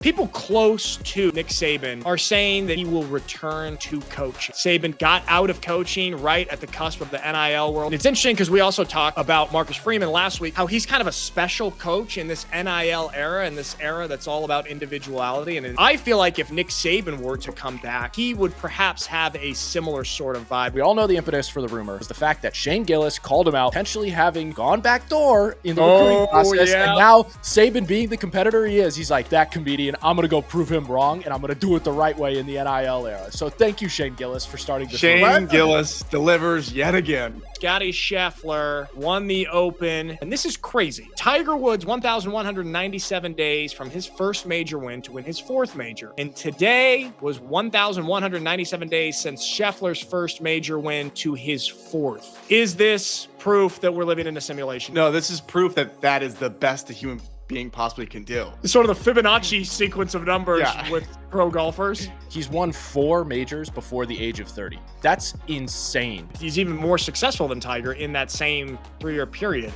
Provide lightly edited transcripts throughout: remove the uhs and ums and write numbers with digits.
People close to Nick Saban are saying that he will return to coaching. Saban got out of coaching right at the cusp of the NIL world. And it's interesting because we also talked about Marcus Freeman last week, how he's kind of a special coach in this NIL era, and this era that's all about individuality. And I feel like if Nick Saban were to come back, he would perhaps have a similar sort of vibe. We all know the impetus for the rumor was the fact that Shane Gillis called him out, potentially having gone backdoor in the recruiting process. Yeah. And now Saban, being the competitor he is, he's like, that comedian, I'm going to go prove him wrong, and I'm going to do it the right way in the NIL era. So thank you, Shane Gillis, for starting this. Shane Gillis delivers yet again. Scottie Scheffler won the Open, and this is crazy. Tiger Woods, 1,197 days from his first major win to win his fourth major. And today was 1,197 days since Scheffler's first major win to his fourth. Is this proof that we're living in a simulation? No, this is proof that that is the best a human being possibly can do. It's sort of the Fibonacci sequence of numbers with pro golfers. He's won 4 majors before the age of 30. That's insane. He's even more successful than Tiger in that same 3-year period.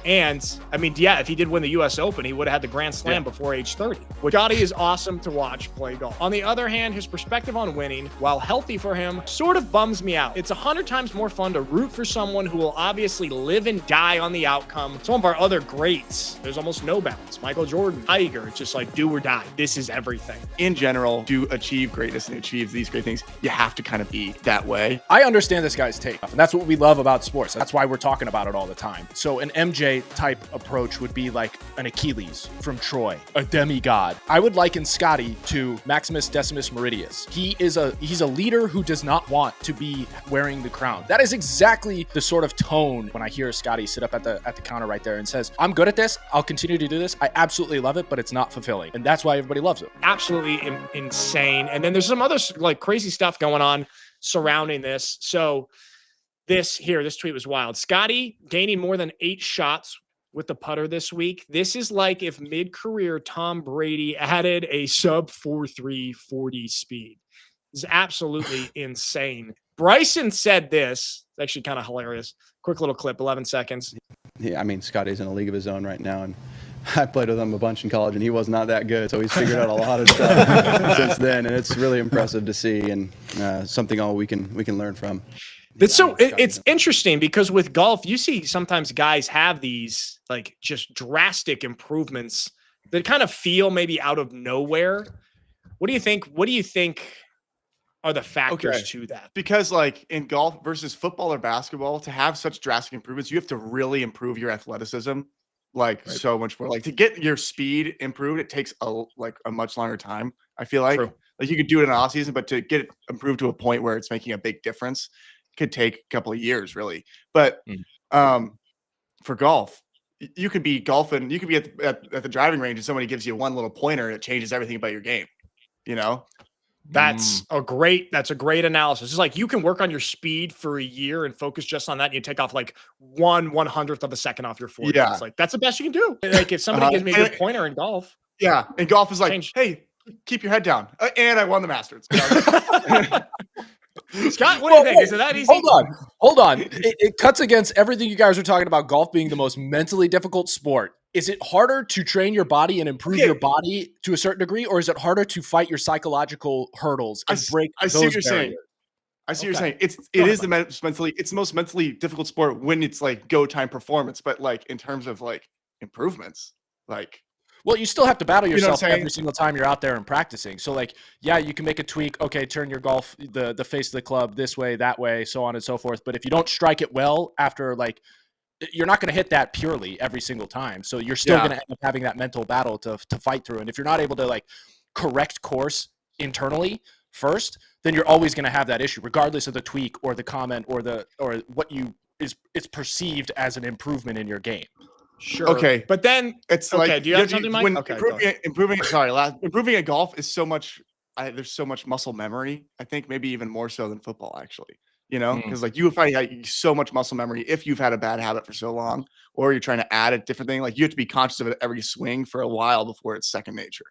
And I mean, yeah, if he did win the US Open, he would have had the Grand Slam before age 30. Scottie is awesome to watch play golf. On the other hand, his perspective on winning, while healthy for him, sort of bums me out. It's 100 times more fun to root for someone who will obviously live and die on the outcome. Some of our other greats, there's almost no balance. Michael Jordan, Tiger, it's just like do or die. This is everything. In general, to achieve greatness and achieve these great things, you have to kind of be that way. I understand this guy's take, and that's what we love about sports. That's why we're talking about it all the time. So an MJ type approach would be like an Achilles from Troy, a demigod. I would liken Scottie to Maximus Decimus Meridius. He's a leader who does not want to be wearing the crown. That is exactly the sort of tone when I hear Scottie sit up at the counter right there and says, I'm good at this. I'll continue to do this. I absolutely love it, but it's not fulfilling. And that's why everybody loves it. Absolutely insane. And then there's some other like crazy stuff going on surrounding this. So this tweet was wild. Scottie gaining more than 8 shots with the putter this week. This is like if mid-career Tom Brady added a sub 4.3 40 speed. This is absolutely insane. Bryson said this. It's actually kind of hilarious. Quick little clip, 11 seconds. Yeah, I mean, Scottie's in a league of his own right now, and I played with him a bunch in college, and he was not that good, so he's figured out a lot of stuff since then, and it's really impressive to see, and something all we can learn from. It's interesting because with golf, you see sometimes guys have these like just drastic improvements that kind of feel maybe out of nowhere. What do you think? What do you think are the factors to that? Because like in golf versus football or basketball, to have such drastic improvements, you have to really improve your athleticism so much more. Like to get your speed improved, it takes a much longer time. I feel like like you could do it in an off season, but to get it improved to a point where it's making a big difference could take a couple of years, really. But for golf, you could be golfing, you could be at the driving range and somebody gives you one little pointer and it changes everything about your game, you know? That's a great analysis. It's like you can work on your speed for a year and focus just on that. And you take off like 1/100th of a second off your forward. It's like, that's the best you can do. Like if somebody gives me a good pointer in golf. Yeah. And golf is like, hey, keep your head down. And I won the Masters. Scott, what do you think? Is it that easy? Hold on. It cuts against everything you guys are talking about golf being the most mentally difficult sport. Is it harder to train your body and improve your body to a certain degree, or is it harder to fight your psychological hurdles and break those barriers? I see what you're saying. It is the most mentally difficult sport when it's like go time performance, but like in terms of like improvements, like. Well, you still have to battle yourself every single time you're out there and practicing. So like, yeah, you can make a tweak. Okay, turn your golf, the face of the club this way, that way, so on and so forth. But if you don't strike it well after like, you're not going to hit that purely every single time. So you're still going to end up having that mental battle to fight through. And if you're not able to like correct course internally first, then you're always going to have that issue, regardless of the tweak or the comment or what it's perceived as an improvement in your game. Sure. Okay. But then it's okay, like, do you have something, Mike? Improving at golf is so much, there's so much muscle memory. I think maybe even more so than football, actually, you know, because like you would find like so much muscle memory if you've had a bad habit for so long, or you're trying to add a different thing. Like you have to be conscious of it every swing for a while before it's second nature.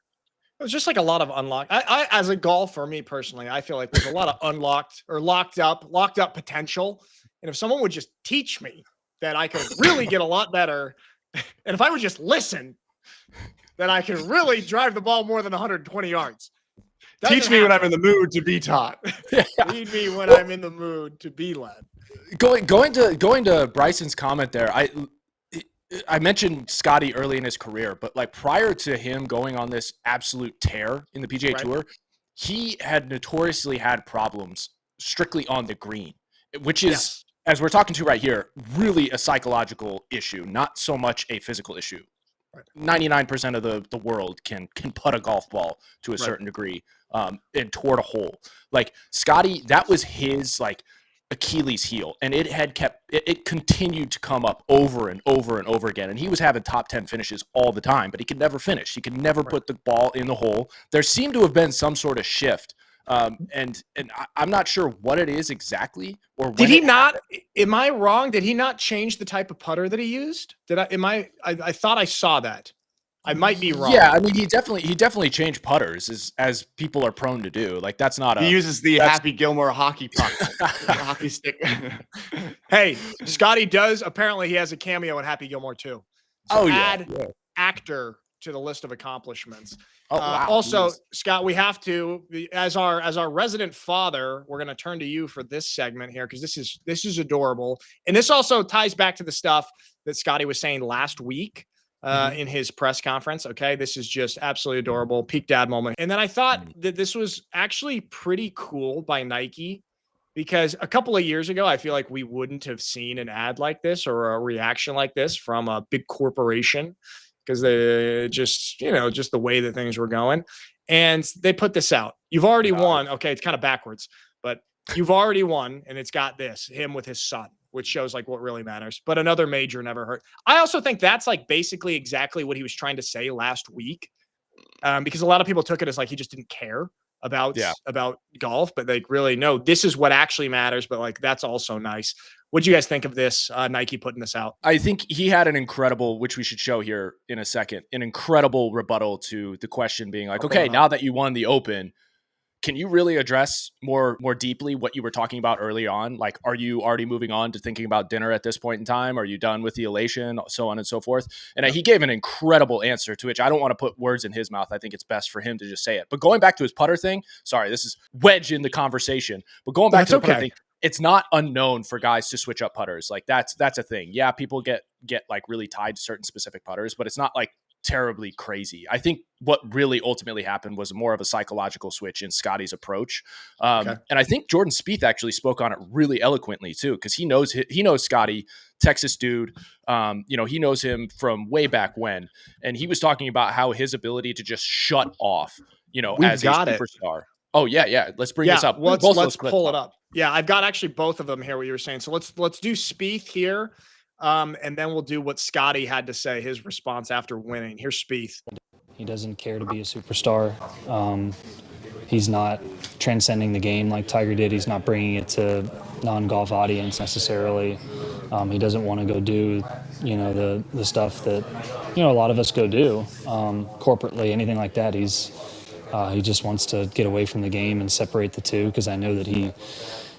It's just like a lot of unlocked. I as a golfer, me personally, I feel like there's a lot of unlocked or locked up potential. And if someone would just teach me that I could really get a lot better, and if I would just listen, that I can really drive the ball more than 120 yards. Teach me when I'm in the mood to be taught. Lead me when I'm in the mood to be led. Going to Bryson's comment there, I mentioned Scottie early in his career, but like prior to him going on this absolute tear in the PGA Tour, he had notoriously had problems strictly on the green, which is, as we're talking to right here, really a psychological issue, not so much a physical issue. 99% of the world can putt a golf ball to a certain degree and toward a hole. Like Scottie, that was his like Achilles heel, and it continued to come up over and over and over again. And he was having top 10 finishes all the time, but he could never finish. He could never put the ball in the hole. There seemed to have been some sort of shift. And I'm not sure what it is exactly. Or when did he not? Am I wrong? Did he not change the type of putter that he used? I thought I saw that. I might be wrong. Yeah, I mean, he definitely changed putters as people are prone to do. Like that's not. He uses the Happy Gilmore hockey puck, hockey stick. Hey, Scottie does. Apparently, he has a cameo in Happy Gilmore too. So add actor to the list of accomplishments. Oh, wow. Also, Scott, we have to, as our resident father, we're going to turn to you for this segment here because this is adorable, and this also ties back to the stuff that Scottie was saying last week in his press conference. Okay, this is just absolutely adorable, peak dad moment. And then I thought that this was actually pretty cool by Nike because a couple of years ago, I feel like we wouldn't have seen an ad like this or a reaction like this from a big corporation. Because they just the way that things were going. And they put this out. You've already won. Okay, it's kind of backwards, but you've already won. And it's got him with his son, which shows like what really matters. But another major never hurt. I also think that's like basically exactly what he was trying to say last week. Because a lot of people took it as like he just didn't care about golf, but like really, no, this is what actually matters. But like, that's also nice. What do you guys think of this, Nike putting this out? I think he had an incredible, which we should show here in a second, an incredible rebuttal to the question being like, okay, now that you won the Open, can you really address more deeply what you were talking about early on? Like, are you already moving on to thinking about dinner at this point in time? Are you done with the elation? So on and so forth. And he gave an incredible answer to which I don't want to put words in his mouth. I think it's best for him to just say it. But going back to his putter thing, sorry, this is wedge in the conversation. But going back to the putter thing, it's not unknown for guys to switch up putters. Like that's a thing. Yeah, people get like really tied to certain specific putters, but it's not like terribly crazy. I think what really ultimately happened was more of a psychological switch in Scottie's approach. And I think Jordan Spieth actually spoke on it really eloquently too, because he knows Scottie, Texas dude. He knows him from way back when, and he was talking about how his ability to just shut off, as a superstar. Oh yeah. Let's bring this up. Let's pull it up. Yeah, I've got actually both of them here. What you were saying. So let's do Spieth here, and then we'll do what Scottie had to say. His response after winning. Here's Spieth. He doesn't care to be a superstar. He's not transcending the game like Tiger did. He's not bringing it to non-golf audience necessarily. He doesn't want to go do, the stuff that, a lot of us go do corporately, anything like that. He just wants to get away from the game and separate the two, because I know that he,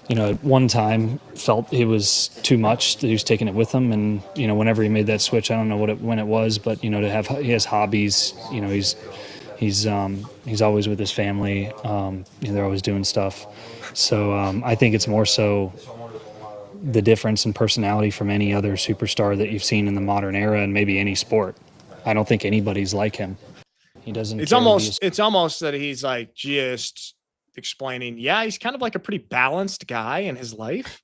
at one time felt it was too much, that he was taking it with him. And, whenever he made that switch, I don't know when it was, but, he has hobbies, he's always with his family. They're always doing stuff. So I think it's more so the difference in personality from any other superstar that you've seen in the modern era and maybe any sport. I don't think anybody's like him. He doesn't. It's almost that he's like just explaining. Yeah, he's kind of like a pretty balanced guy in his life.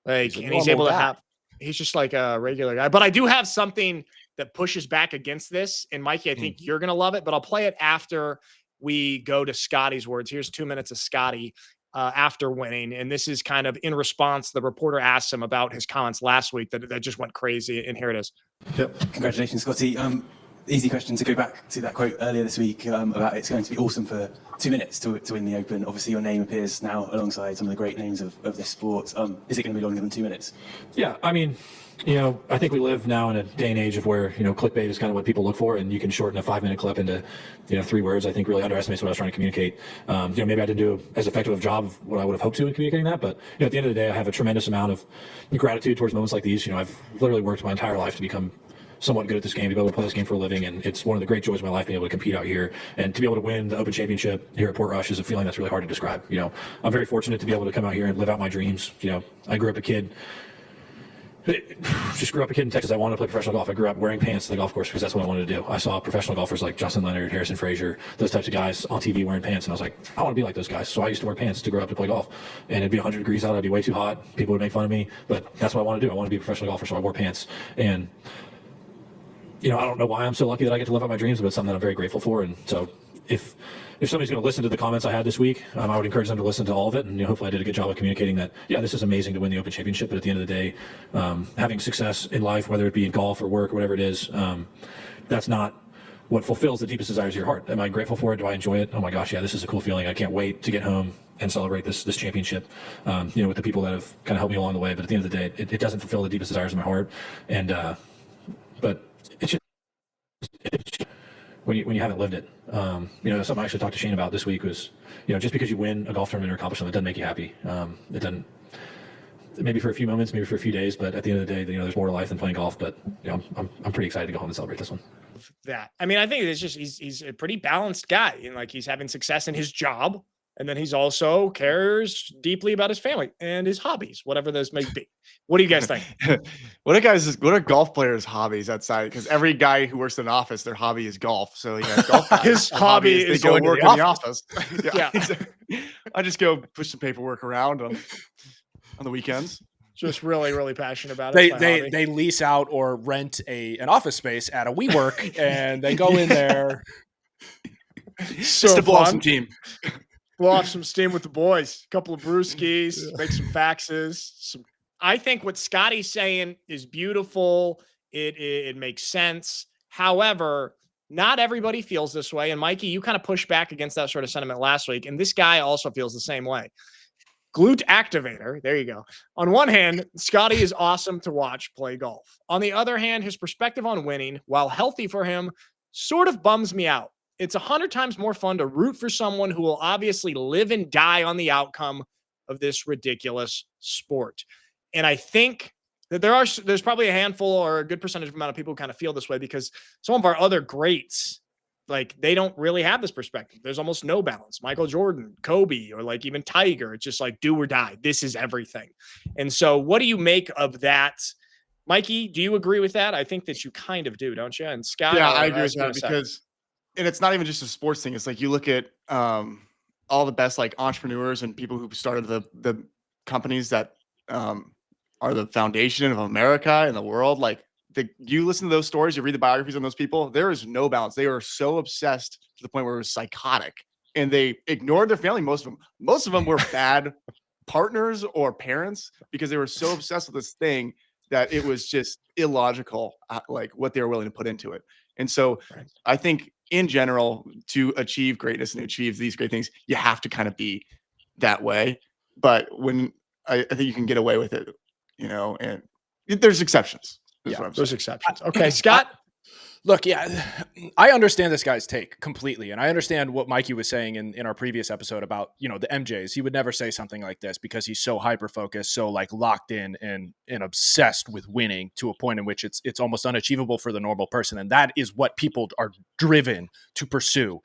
Like, and he's able to have. He's just like a regular guy. But I do have something that pushes back against this. And Mikey, I think you're gonna love it. But I'll play it after we go to Scottie's words. Here's 2 minutes of Scottie after winning, and this is kind of in response. The reporter asked him about his comments last week that just went crazy. And here it is. Yep. Congratulations, Scottie. Easy question to go back to that quote earlier this week about it's going to be awesome for 2 minutes to win the Open. Obviously, your name appears now alongside some of the great names of this sport. Is it going to be longer than 2 minutes? Yeah, I mean, I think we live now in a day and age of where, clickbait is kind of what people look for, and you can shorten a 5-minute clip into, 3 words. I think really underestimates what I was trying to communicate. Maybe I didn't do as effective of a job of what I would have hoped to in communicating that, but at the end of the day, I have a tremendous amount of gratitude towards moments like these. I've literally worked my entire life to become somewhat good at this game, to be able to play this game for a living, and it's one of the great joys of my life being able to compete out here and to be able to win the Open Championship here at Portrush is a feeling that's really hard to describe. I'm very fortunate to be able to come out here and live out my dreams. I grew up a kid in Texas. I wanted to play professional golf. I grew up wearing pants to the golf course because that's what I wanted to do. I saw professional golfers like Justin Leonard, Harrison Frazier, those types of guys on TV wearing pants, and I was like, I want to be like those guys. So I used to wear pants to grow up to play golf. And it'd be 100 degrees out. I'd be way too hot. People would make fun of me, but that's what I want to do. I want to be a professional golfer, so I wore pants. And I don't know why I'm so lucky that I get to live out my dreams, but it's something that I'm very grateful for. And so if somebody's going to listen to the comments I had this week, I would encourage them to listen to all of it. And hopefully I did a good job of communicating that, this is amazing to win the Open Championship. But at the end of the day, having success in life, whether it be in golf or work or whatever it is, that's not what fulfills the deepest desires of your heart. Am I grateful for it? Do I enjoy it? Oh my gosh, yeah, this is a cool feeling. I can't wait to get home and celebrate this championship, with the people that have kind of helped me along the way. But at the end of the day, it doesn't fulfill the deepest desires of my heart. And but it's just when you haven't lived it. Something I actually talked to Shane about this week was, just because you win a golf tournament or accomplish something, it doesn't make you happy. It doesn't, maybe for a few moments, maybe for a few days, but at the end of the day, there's more to life than playing golf. But I'm pretty excited to go home and celebrate this one. That, I think it's just, he's a pretty balanced guy, and like he's having success in his job. And then he's also cares deeply about his family and his hobbies, whatever those may be. What do you guys think? What are golf players' hobbies outside? Because every guy who works in an office, their hobby is golf. So golf guys, his hobby is they go going work to in the office. Yeah. I just go push some paperwork around on the weekends. Just really, really passionate about it. They lease out or rent an office space at a WeWork, and they go in there. So to blow off some team. Blow off some steam with the boys. A couple of brewskis, make some faxes. I think what Scottie's saying is beautiful. It makes sense. However, not everybody feels this way. And Mikey, you kind of pushed back against that sort of sentiment last week. And this guy also feels the same way. Glute activator. There you go. On one hand, Scottie is awesome to watch play golf. On the other hand, his perspective on winning, while healthy for him, sort of bums me out. It's 100 times more fun to root for someone who will obviously live and die on the outcome of this ridiculous sport. And I think that there's probably a handful or a good percentage amount of people who kind of feel this way, because some of our other greats, like, they don't really have this perspective. There's almost no balance. Michael Jordan, Kobe, or like even Tiger. It's just like do or die. This is everything. And so what do you make of that? Mikey, do you agree with that? I think that you kind of do, don't you? And Scott? Yeah, I agree with that because, and it's not even just a sports thing. It's like you look at all the best like entrepreneurs and people who started the companies that are the foundation of America and the world. Like you listen to those stories, you read the biographies on those people. There is no balance. They are so obsessed to the point where it was psychotic, and they ignored their family. Most of them were bad partners or parents because they were so obsessed with this thing that it was just illogical, like what they were willing to put into it. And so I think in general, to achieve greatness and achieve these great things, you have to kind of be that way. But when I think you can get away with it, and there's exceptions. Yeah, there's exceptions. Okay, Scott. Look, I understand this guy's take completely. And I understand what Mikey was saying in our previous episode about, the MJs. He would never say something like this because he's so hyper-focused, so like locked in and obsessed with winning to a point in which it's almost unachievable for the normal person. And that is what people are driven to pursue,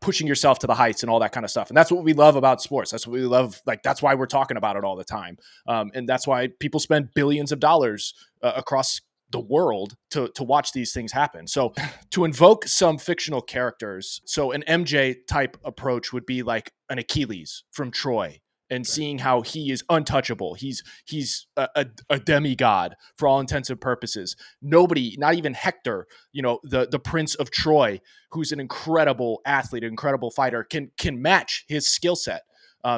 pushing yourself to the heights and all that kind of stuff. And that's what we love about sports. That's what we love. Like, that's why we're talking about it all the time. And that's why people spend billions of dollars across the world to watch these things happen. So to invoke some fictional characters, so an MJ type approach would be like an Achilles from Troy, and seeing how he is untouchable. He's a demigod for all intents and purposes. Nobody, not even Hector, the Prince of Troy, who's an incredible athlete, an incredible fighter, can match his skill set.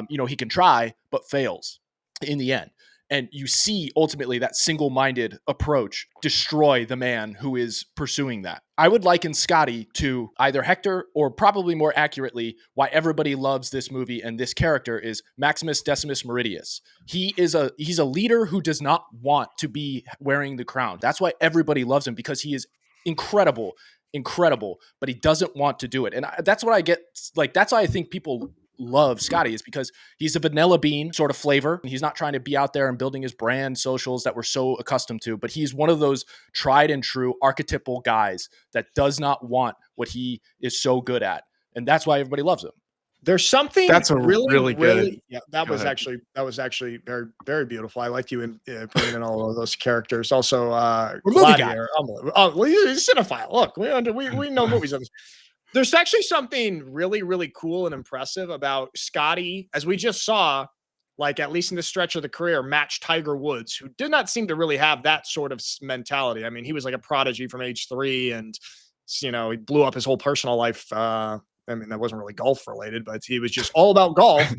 He can try, but fails in the end. And you see ultimately that single-minded approach destroy the man who is pursuing that. I would liken Scottie to either Hector, or probably more accurately, why everybody loves this movie and this character is Maximus Decimus Meridius. He's a leader who does not want to be wearing the crown. That's why everybody loves him, because he is incredible, but he doesn't want to do it. And that's what I get. Like, that's why I think people love Scottie is because he's a vanilla bean sort of flavor. He's not trying to be out there and building his brand socials that we're so accustomed to, but he's one of those tried and true archetypal guys that does not want what he is so good at. And that's why everybody loves him. There's something that's a really good. Yeah, that was actually very, very beautiful. I liked you in putting in all of those characters. Also, Gladiator. Oh, he's a cinephile. Look, we know movies. There's actually something really, really cool and impressive about Scottie, as we just saw, like at least in this stretch of the career, match Tiger Woods, who did not seem to really have that sort of mentality. I mean, he was like a prodigy from age 3, and he blew up his whole personal life. I mean, that wasn't really golf related, but he was just all about golf.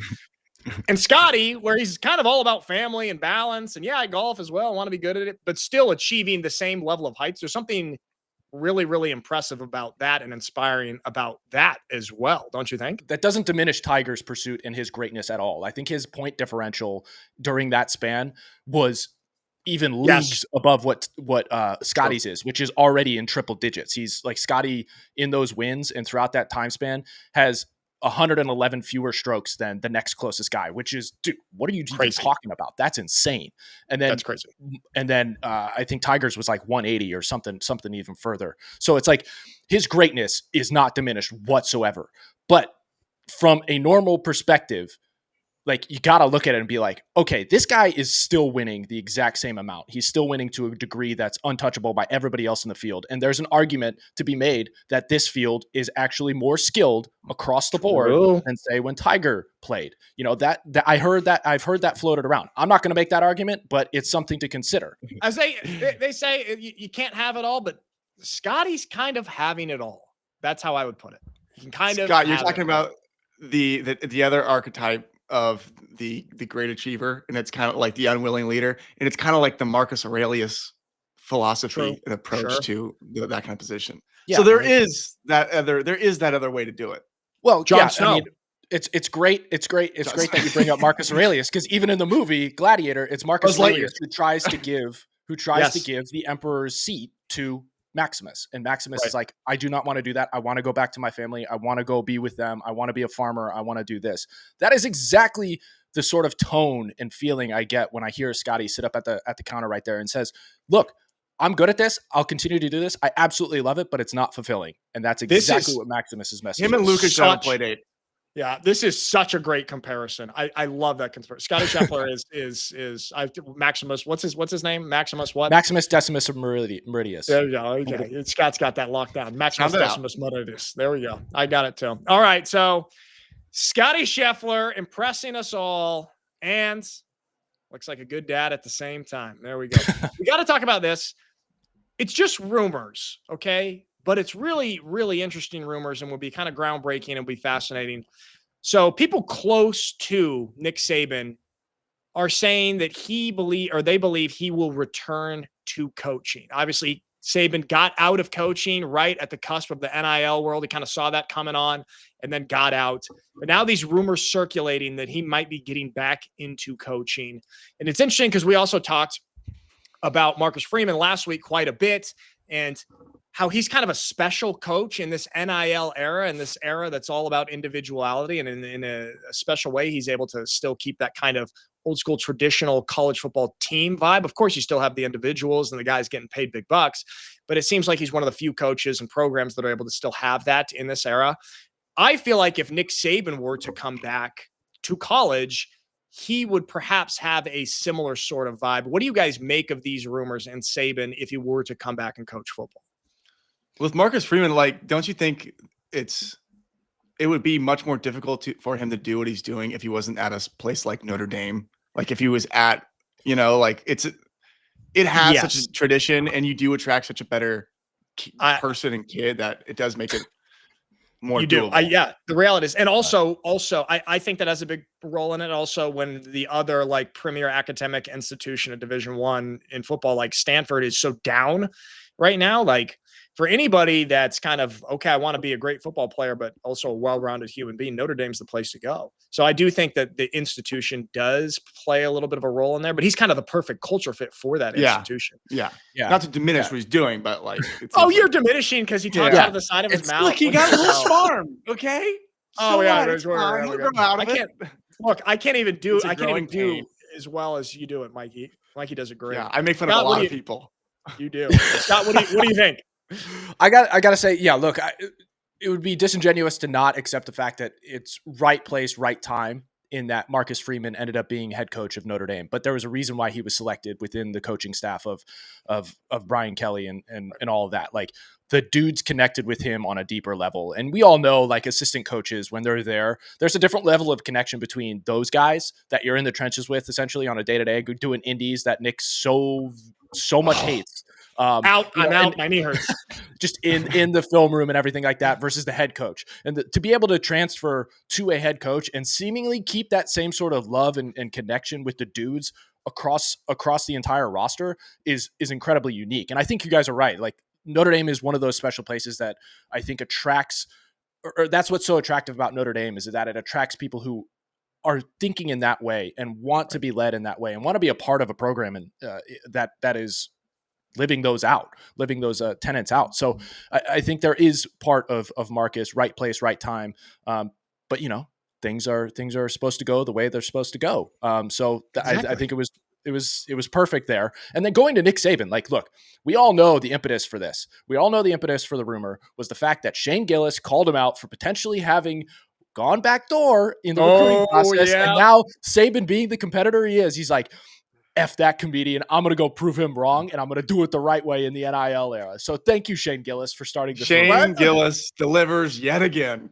And Scottie, where he's kind of all about family and balance, and I golf as well, I want to be good at it, but still achieving the same level of heights. There's something really, really impressive about that and inspiring about that as well, don't you think? That doesn't diminish Tiger's pursuit and his greatness at all. I think his point differential during that span was even leagues above what Scottie's is, which is already in triple digits. He's like Scottie in those wins and throughout that time span has 111 fewer strokes than the next closest guy, which is, dude, what are you even talking about? That's insane. And then that's crazy. And then I think Tiger's was like 180 or something even further. So it's like his greatness is not diminished whatsoever. But from a normal perspective, like you got to look at it and be like, okay, this guy is still winning the exact same amount. He's still winning to a degree that's untouchable by everybody else in the field. And there's an argument to be made that this field is actually more skilled across the board than say when Tiger played. That I've heard that floated around. I'm not going to make that argument, but it's something to consider. As they say, you can't have it all, but Scottie's kind of having it all. That's how I would put it. You can kind of. Scott, you're talking about the other archetype of the great achiever, and it's kind of like the unwilling leader, and it's kind of like the Marcus Aurelius philosophy and approach to that kind of position. So there is that other way to do it. Well, John Snow. I mean, it's great that you bring up Marcus Aurelius, because even in the movie Gladiator, it's Marcus Aurelius who tries to give the emperor's seat to Maximus. And Maximus is like, I do not want to do that. I want to go back to my family. I want to go be with them. I want to be a farmer. I want to do this. That is exactly the sort of tone and feeling I get when I hear Scottie sit up at the counter right there and says, look, I'm good at this. I'll continue to do this. I absolutely love it, but it's not fulfilling. And that's exactly what Maximus's message is. Him and Lucas don't play date. Yeah, this is such a great comparison. I love that comparison. Scottie Scheffler is Maximus. What's his name? Maximus what? Maximus Decimus Meridius. There we go. Okay. Scott's got that locked down. Maximus Decimus Meridius. There we go. I got it too. All right. So Scottie Scheffler impressing us all and looks like a good dad at the same time. There we go. We got to talk about this. It's just rumors, okay? But it's really, really interesting rumors and will be kind of groundbreaking and be fascinating. So people close to Nick Saban are saying that they believe he will return to coaching. Obviously, Saban got out of coaching right at the cusp of the NIL world. He kind of saw that coming on and then got out. But now these rumors circulating that he might be getting back into coaching. And it's interesting because we also talked about Marcus Freeman last week quite a bit, and how he's kind of a special coach in this NIL era, and this era that's all about individuality. And in a special way, he's able to still keep that kind of old school traditional college football team vibe. Of course, you still have the individuals and the guys getting paid big bucks, but it seems like he's one of the few coaches and programs that are able to still have that in this era. I feel like if Nick Saban were to come back to college, he would perhaps have a similar sort of vibe. What do you guys make of these rumors and Saban if he were to come back and coach football? With Marcus Freeman, like, don't you think it would be much more difficult for him to do what he's doing if he wasn't at a place like Notre Dame? Like if he was at, like it has such a tradition, and you do attract such a better person and kid that it does make it more doable. The reality is, and also I think that has a big role in it. Also, when the other like premier academic institution of Division I in football, like Stanford, is so down right now, like for anybody that's kind of, okay, I want to be a great football player, but also a well-rounded human being, Notre Dame's the place to go. So I do think that the institution does play a little bit of a role in there, but he's kind of the perfect culture fit for that institution. Yeah. Not to diminish what he's doing, but like, you're diminishing because he talks out of the side of his mouth. Look, he got a little farm. Okay. Oh yeah, it's fine. We'll grow out of it. I can't even do It's a growing pain. as well as you do it, Mikey. Mikey does it great. Yeah, I make fun of Scott, a lot of people. You do. Scott, what do you think? I gotta say, yeah, look, it would be disingenuous to not accept the fact that it's right place, right time, in that Marcus Freeman ended up being head coach of Notre Dame. But there was a reason why he was selected within the coaching staff of Brian Kelly and all of that. Like, the dudes connected with him on a deeper level. And we all know, like, assistant coaches, when they're there, there's a different level of connection between those guys that you're in the trenches with essentially on a day-to-day, doing indies that Nick so much hates. I'm out. My knee hurts. Just in the film room and everything like that versus the head coach. And to be able to transfer to a head coach and seemingly keep that same sort of love and connection with the dudes across the entire roster is incredibly unique. And I think you guys are right. Like, Notre Dame is one of those special places that I think attracts, or that's what's so attractive about Notre Dame, is that it attracts people who are thinking in that way and want to be led in that way and want to be a part of a program and that is living those tenets out. So I think there is part of Marcus, right place, right time. But things are supposed to go the way they're supposed to go. Exactly. I think it was perfect there. And then going to Nick Saban, like, look, we all know the impetus for this. We all know the impetus for the rumor was the fact that Shane Gillis called him out for potentially having gone backdoor in the recruiting process. Yeah. And now Saban, being the competitor he is, he's like, F that comedian. I'm going to go prove him wrong, and I'm going to do it the right way in the NIL era. So thank you, Shane Gillis, for starting this. Shane Gillis delivers yet again.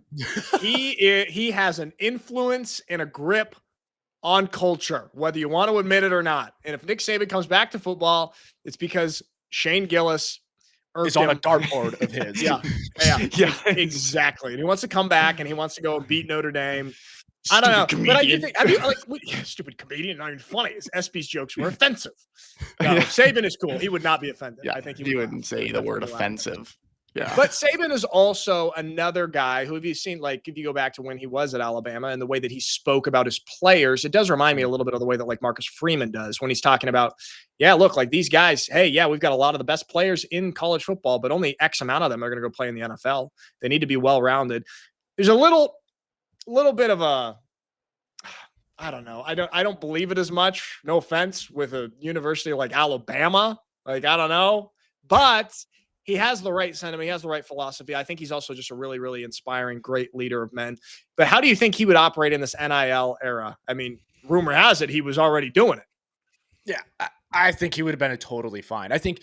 He has an influence and a grip on culture, whether you want to admit it or not. And if Nick Saban comes back to football, it's because Shane Gillis is on a dartboard of his. Yeah, exactly. And he wants to come back, and he wants to go and beat Notre Dame. I don't know, comedian. But I do think, stupid comedian, not even funny. His SB's jokes were offensive. No, Saban is cool. He would not be offended. Yeah, I think he wouldn't say the word offensive. Yeah, but Saban is also another guy who, have you seen, like, if you go back to when he was at Alabama and the way that he spoke about his players, it does remind me a little bit of the way that, like, Marcus Freeman does when he's talking about, yeah, look, like, these guys, hey, yeah, we've got a lot of the best players in college football, but only X amount of them are going to go play in the NFL. They need to be well-rounded. There's a little bit of a, I don't know. I don't believe it as much. No offense, with a university like Alabama. Like, I don't know, but he has the right sentiment. He has the right philosophy. I think he's also just a really, really inspiring, great leader of men. But how do you think he would operate in this NIL era? I mean, rumor has it he was already doing it. Yeah, I think he would have been totally fine. I think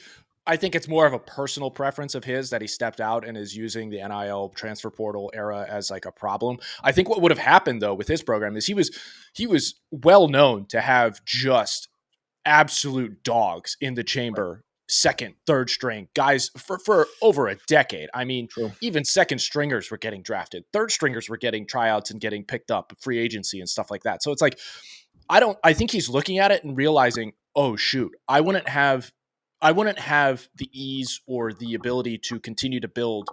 it's more of a personal preference of his that he stepped out and is using the NIL transfer portal era as like a problem. I think what would have happened though with his program is he was well known to have just absolute dogs in the chamber, second, third string guys for over a decade. I mean, even second stringers were getting drafted. Third stringers were getting tryouts and getting picked up, free agency and stuff like that. So it's like, I think he's looking at it and realizing, oh shoot, I wouldn't have the ease or the ability to continue to build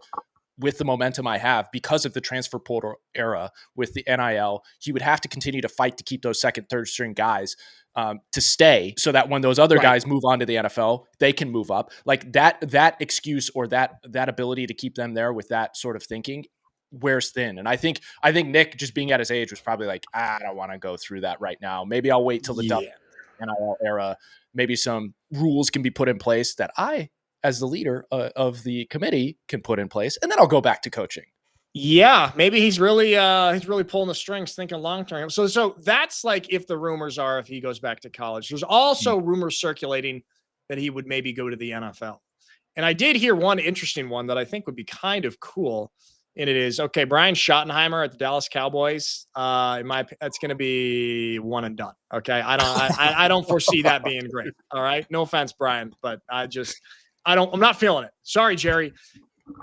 with the momentum I have because of the transfer portal era with the NIL. He would have to continue to fight to keep those second, third string guys to stay, so that when those other guys move on to the NFL, they can move up. Like that excuse or that ability to keep them there with that sort of thinking wears thin. And I think Nick, just being at his age, was probably like, I don't want to go through that right now. Maybe I'll wait till the NIL era. Maybe some rules can be put in place that I, as the leader of the committee, can put in place, and then I'll go back to coaching. Yeah, maybe he's really pulling the strings, thinking long term. So that's like if the rumors are if he goes back to college. There's also rumors circulating that he would maybe go to the NFL. And I did hear one interesting one that I think would be kind of cool. And it is, okay, Brian Schottenheimer at the Dallas Cowboys. That's going to be one and done. Okay, I don't foresee that being great. All right, no offense, Brian, but I'm not feeling it. Sorry, Jerry.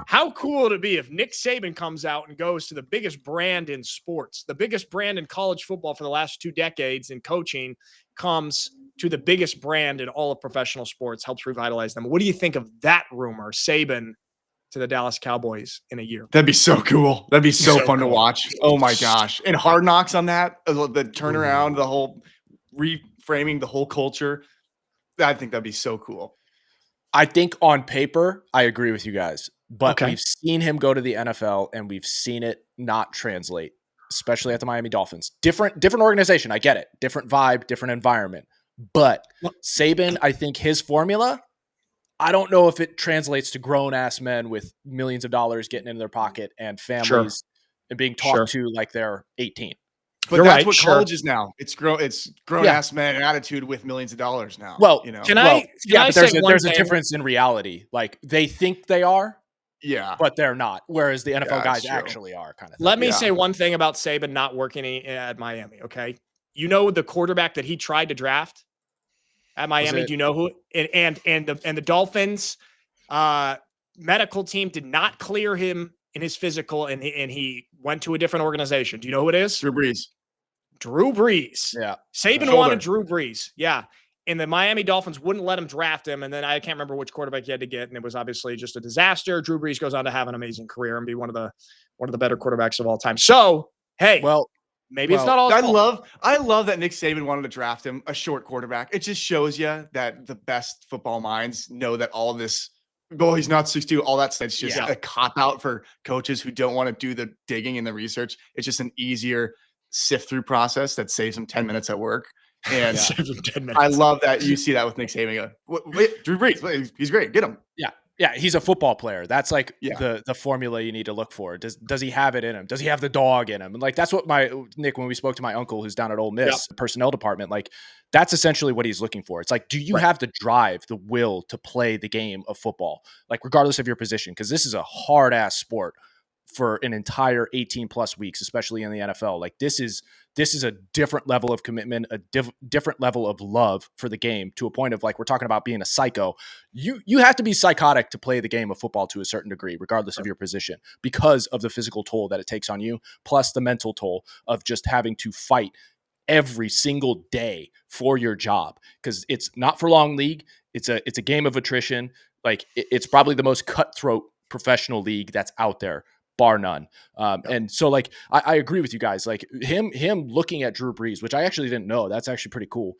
How cool would it be if Nick Saban comes out and goes to the biggest brand in sports, the biggest brand in college football for the last 2 decades in coaching, comes to the biggest brand in all of professional sports, helps revitalize them? What do you think of that rumor, Saban to the Dallas Cowboys in a year? That'd be so cool. That'd be so fun to watch. Oh my gosh. And Hard Knocks on that, the turnaround, the whole reframing, the whole culture. I think that'd be so cool. I think on paper, I agree with you guys. but we've seen him go to the NFL and we've seen it not translate, especially at the Miami Dolphins. Different organization. I get it. Different vibe, different environment. But Saban, I think his formula, I don't know if it translates to grown ass men with millions of dollars getting in their pocket and families and being talked to like they're 18. But that's what college is now. It's grown ass men attitude with millions of dollars now. Well, you know, but there's a difference in reality. Like they think they are, but they're not. Whereas the NFL guys actually are kind of thing. Let me say one thing about Saban not working at Miami. Okay. You know, the quarterback that he tried to draft at Miami, do you know who, and the Dolphins, medical team did not clear him in his physical, and he went to a different organization. Do you know who it is? Drew Brees. Yeah. Saban wanted Drew Brees. Yeah. And the Miami Dolphins wouldn't let him draft him. And then I can't remember which quarterback he had to get. And it was obviously just a disaster. Drew Brees goes on to have an amazing career and be one of the better quarterbacks of all time. So, hey, maybe it's not all. I love that Nick Saban wanted to draft him, a short quarterback. It just shows you that the best football minds know that all this, he's not 6'2", all that stuff. It's just a cop out for coaches who don't want to do the digging and the research. It's just an easier sift through process that saves them 10 minutes at work. And I love that you see that with Nick Saban. Wait, Drew Brees, he's great. Get him. Yeah, he's a football player. That's like the formula you need to look for. Does he have it in him? Does he have the dog in him? And like that's what Nick, when we spoke to my uncle who's down at Ole Miss personnel department, like that's essentially what he's looking for. It's like, do you have the drive, the will to play the game of football, like regardless of your position? Because this is a hard ass sport for an entire 18 plus weeks, especially in the NFL. Like this is a different level of commitment, a different level of love for the game, to a point of like, we're talking about being a psycho. You have to be psychotic to play the game of football to a certain degree, regardless of your position, because of the physical toll that it takes on you, plus the mental toll of just having to fight every single day for your job. Because it's not for long league. It's a game of attrition. Like it's probably the most cutthroat professional league that's out there, bar none. And so like, I agree with you guys, like him looking at Drew Brees, which I actually didn't know. That's actually pretty cool.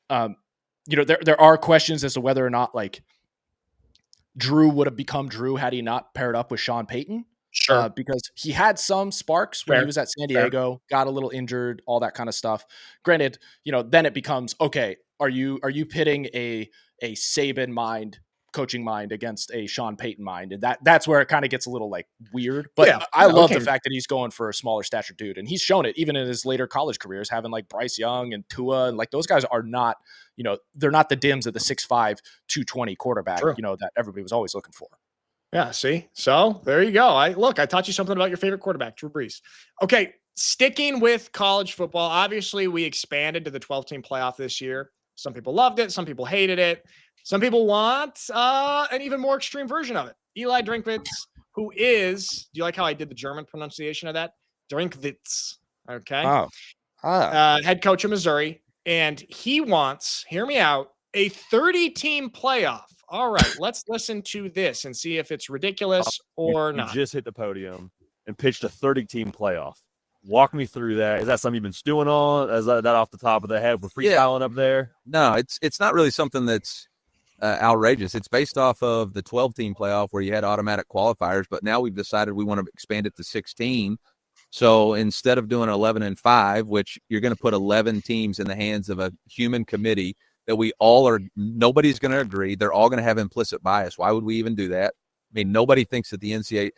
There are questions as to whether or not like Drew would have become Drew had he not paired up with Sean Payton. Sure. Because he had some sparks when he was at San Diego, got a little injured, all that kind of stuff. Granted, then it becomes, okay, are you pitting a Saban mind, coaching mind against a Sean Payton mind, and that's where it kind of gets a little like weird. But I love the fact that he's going for a smaller stature dude, and he's shown it even in his later college careers, having like Bryce Young and Tua, and like those guys are not, they're not the dims of the 6'5", 220 quarterback, that everybody was always looking for. Yeah, see? So there you go. I taught you something about your favorite quarterback, Drew Brees. Okay, sticking with college football, obviously we expanded to the 12-team playoff this year. Some people loved it. Some people hated it. Some people want an even more extreme version of it. Eli Drinkwitz, who is, do you like how I did the German pronunciation of that? Drinkwitz, okay? Head coach of Missouri. And he wants, hear me out, a 30-team playoff. All right, let's listen to this and see if it's ridiculous or not. You just hit the podium and pitched a 30-team playoff. Walk me through that. Is that something you've been stewing on? Is that off the top of the head? We're freestyling up there? No, it's not really something that's outrageous. It's based off of the 12-team playoff where you had automatic qualifiers, but now we've decided we want to expand it to 16. So instead of doing 11-5, which you're going to put 11 teams in the hands of a human committee that nobody's going to agree. They're all going to have implicit bias. Why would we even do that? I mean, nobody thinks that the NCAA,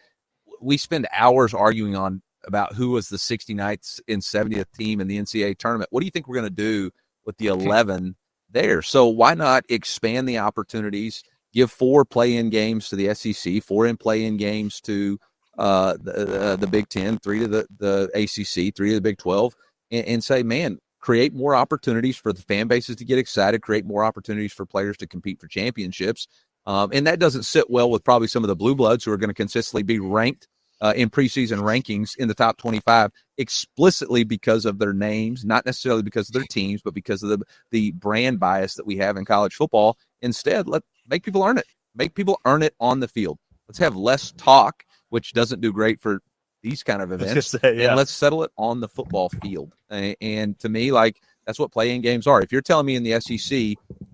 we spend hours arguing about who was the 69th and 70th team in the NCAA tournament. What do you think we're going to do with the 11 there? So why not expand the opportunities, give 4 play-in games to the SEC, 4 play-in games to the Big Ten, 3 to the ACC, 3 to the Big 12, and say, man, create more opportunities for the fan bases to get excited, create more opportunities for players to compete for championships. And that doesn't sit well with probably some of the blue bloods who are going to consistently be ranked in preseason rankings in the top 25 explicitly because of their names, not necessarily because of their teams, but because of the brand bias that we have in college football. Instead, make people earn it. Make people earn it on the field. Let's have less talk, which doesn't do great for these kind of events, and let's settle it on the football field. And to me, like, that's what play-in games are. If you're telling me in the SEC,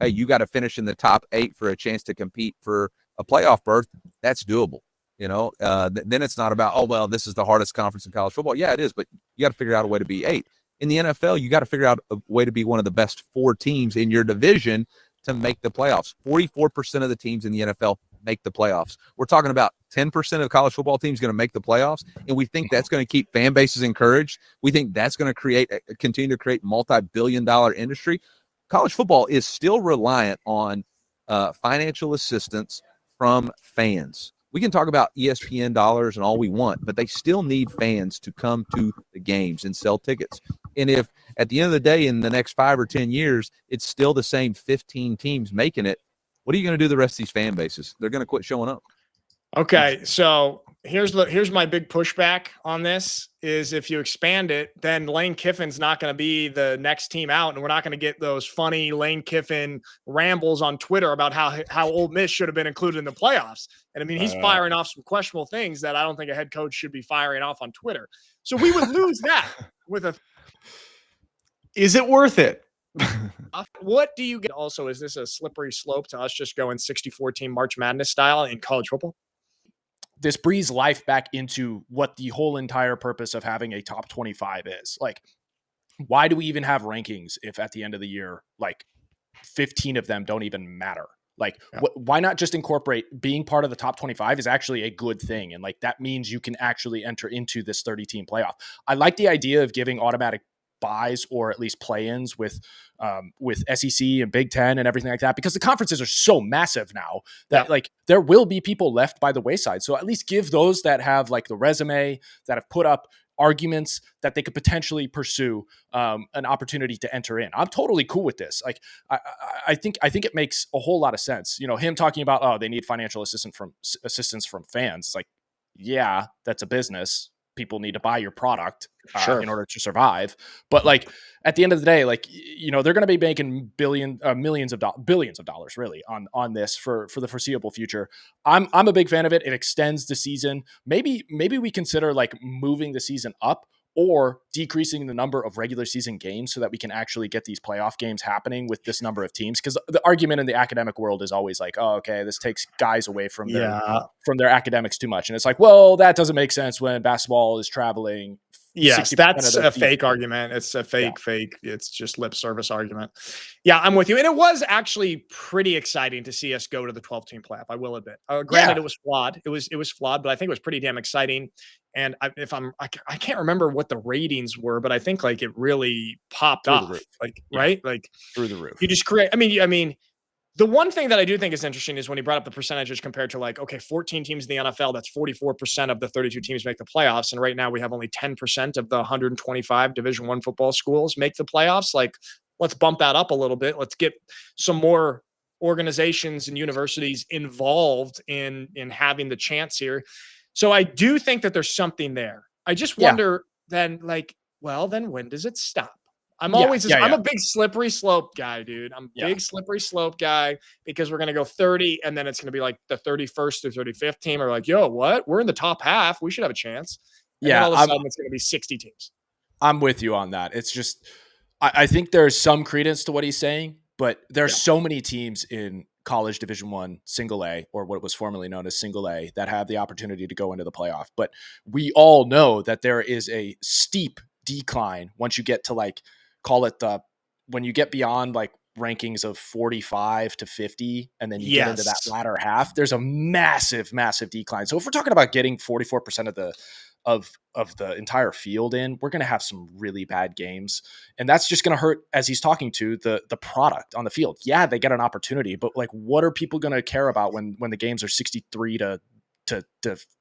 hey, you got to finish in the top 8 for a chance to compete for a playoff berth, that's doable. Then it's not about, oh, well, this is the hardest conference in college football. Yeah, it is, but you got to figure out a way to be 8. In the NFL, you got to figure out a way to be one of the best 4 teams in your division to make the playoffs. 44% of the teams in the NFL make the playoffs. We're talking about 10% of college football teams going to make the playoffs, and we think that's going to keep fan bases encouraged. We think that's going to continue to create multi-billion-dollar industry. College football is still reliant on financial assistance from fans. We can talk about ESPN dollars and all we want, but they still need fans to come to the games and sell tickets. And if at the end of the day, in the next 5 or 10 years, it's still the same 15 teams making it, what are you going to do to the rest of these fan bases? They're going to quit showing up. Okay, so here's my big pushback on this is if you expand it, then Lane Kiffin's not going to be the next team out, and we're not going to get those funny Lane Kiffin rambles on Twitter about how Ole Miss should have been included in the playoffs. And I mean, he's firing off some questionable things that I don't think a head coach should be firing off on Twitter. So we would lose that with a. Is it worth it? What do you get? Also, is this a slippery slope to us just going 64 team March Madness style in college football? This breathes life back into what the whole entire purpose of having a top 25 is. Like, why do we even have rankings if at the end of the year, like 15 of them don't even matter? Like, why not just incorporate being part of the top 25 is actually a good thing. And like, that means you can actually enter into this 30 team playoff. I like the idea of giving automatic buys or at least play-ins with SEC and Big Ten and everything like that, because the conferences are so massive now that like there will be people left by the wayside. So at least give those that have like the resume, that have put up arguments that they could potentially pursue an opportunity to enter in. I'm totally cool with this. Like, I think it makes a whole lot of sense. You know, him talking about, oh, they need financial assistance from fans. It's like, yeah, that's a business. People need to buy your product in order to survive. But like at the end of the day, like, you know, they're going to be making billions of dollars really on this for the foreseeable future. I'm a big fan of it. It extends the season. Maybe we consider like moving the season up or decreasing the number of regular season games so that we can actually get these playoff games happening with this number of teams. Because the argument in the academic world is always like, oh, okay, this takes guys away from their academics too much. And it's like, well, that doesn't make sense when basketball is traveling. Yes, that's a fake argument. It's a fake. It's just lip service argument. Yeah, I'm with you. And it was actually pretty exciting to see us go to the 12-team playoff. I will admit. Granted, it was flawed. It was flawed, but I think it was pretty damn exciting. And I can't remember what the ratings were, but I think like it really popped off. Like right, like through the roof. You just create. I mean. The one thing that I do think is interesting is when he brought up the percentages compared to like, okay, 14 teams in the NFL, that's 44% of the 32 teams make the playoffs. And right now we have only 10% of the 125 Division I football schools make the playoffs. Like, let's bump that up a little bit. Let's get some more organizations and universities involved in having the chance here. So I do think that there's something there. I just wonder then like, well, then when does it stop? I'm always I'm a big slippery slope guy, dude. I'm a big slippery slope guy because we're going to go 30 and then it's going to be like the 31st through 35th team are like, yo, what? We're in the top half. We should have a chance. And then all of a sudden it's going to be 60 teams. I'm with you on that. It's just, I think there's some credence to what he's saying, but there's so many teams in college Division I, single A, or what was formerly known as single A, that have the opportunity to go into the playoff. But we all know that there is a steep decline once you get to like, call it when you get beyond like rankings of 45 to 50 and then you get into that latter half, there's a massive decline. So if we're talking about getting 44% of the entire field in, we're going to have some really bad games, and that's just going to hurt, as he's talking to the product on the field. Yeah, they get an opportunity, but like, what are people going to care about when the games are 63 to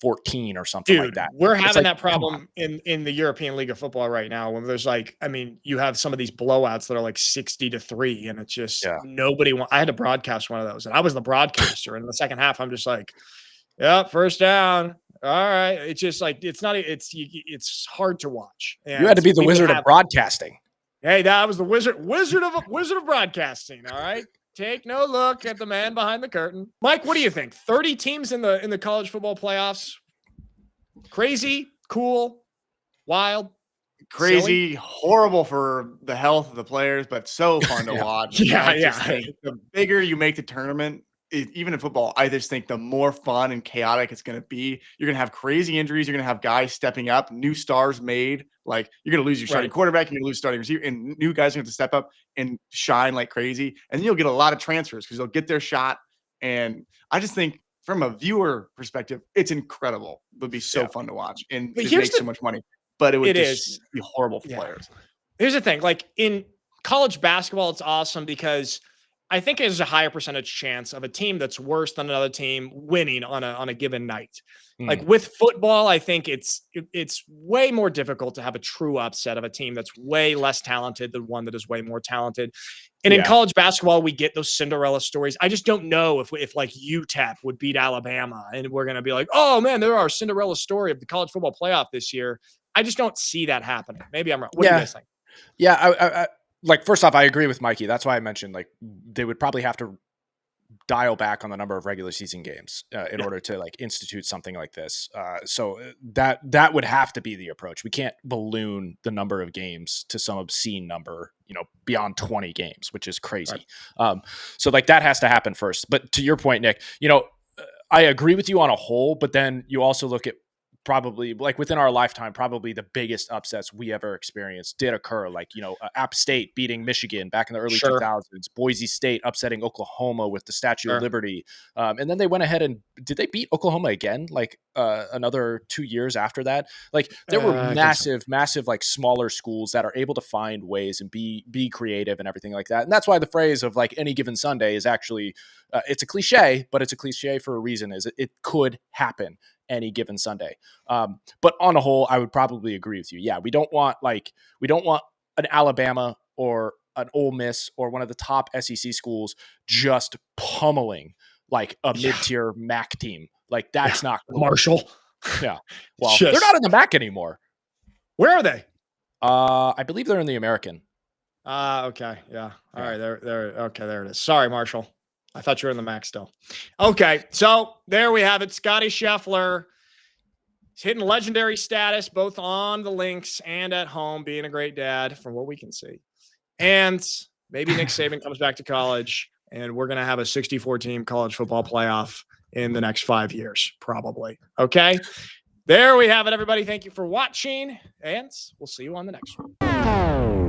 14 or something like that? We're having that problem in the European League of Football right now when there's like, I mean, you have some of these blowouts that are like 60-3 and it's just nobody I had to broadcast one of those and I was the broadcaster. And in the second half, I'm just like, first down. All right. It's just like, it's hard to watch. And you had to be the wizard of broadcasting. Hey, that was the wizard of broadcasting. All right. Take no look at the man behind the curtain. Mike, what do you think? 30 teams in the college football playoffs. Crazy, cool, wild, crazy, silly? Horrible for the health of the players, but so fun to watch. Yeah. The bigger you make the tournament, even in football, I just think the more fun and chaotic it's going to be, you're going to have crazy injuries. You're going to have guys stepping up, new stars made. Like you're going to lose your starting quarterback, you're going to lose starting receiver, and new guys are going to step up and shine like crazy. And then you'll get a lot of transfers because they'll get their shot. And I just think from a viewer perspective, it's incredible. It would be so fun to watch, and it makes so much money. But it would just be horrible for players. Here's the thing: like in college basketball, it's awesome because I think there's a higher percentage chance of a team that's worse than another team winning on a given night. Like with football, I think it's way more difficult to have a true upset of a team that's way less talented than one that is way more talented. And in college basketball, we get those Cinderella stories. I just don't know if like UTEP would beat Alabama and we're going to be like, oh man, there are Cinderella story of the college football playoff this year. I just don't see that happening. Maybe I'm wrong. What do you guys think? Yeah. I like, first off, I agree with Mikey. That's why I mentioned like they would probably have to dial back on the number of regular season games in order to like institute something like this. So that would have to be the approach. We can't balloon the number of games to some obscene number, beyond 20 games, which is crazy. Right. So like that has to happen first. But to your point, Nick, I agree with you on a whole, but then you also look at probably like within our lifetime, probably the biggest upsets we ever experienced did occur. Like, App State beating Michigan back in the early 2000s, Boise State upsetting Oklahoma with the Statue of Liberty. And then they went ahead and did they beat Oklahoma again? Like another 2 years after that? Like there were massive, like smaller schools that are able to find ways and be creative and everything like that. And that's why the phrase of like any given Sunday is actually, it's a cliche, but it's a cliche for a reason, is it could happen any given Sunday. But on a whole, I would probably agree with you. Yeah, we don't want an Alabama or an Ole Miss or one of the top SEC schools just pummeling like a mid-tier MAC team. Like that's not cool. Marshall. Yeah. Well, they're not in the MAC anymore. Where are they? I believe they're in the American. Okay. Yeah. All right. Okay. There it is. Sorry, Marshall. I thought you were in the MAC still. Okay, so there we have it. Scottie Scheffler is hitting legendary status both on the links and at home, being a great dad from what we can see. And maybe Nick Saban comes back to college, and we're going to have a 64-team college football playoff in the next 5 years, probably. Okay, there we have it, everybody. Thank you for watching, and we'll see you on the next one.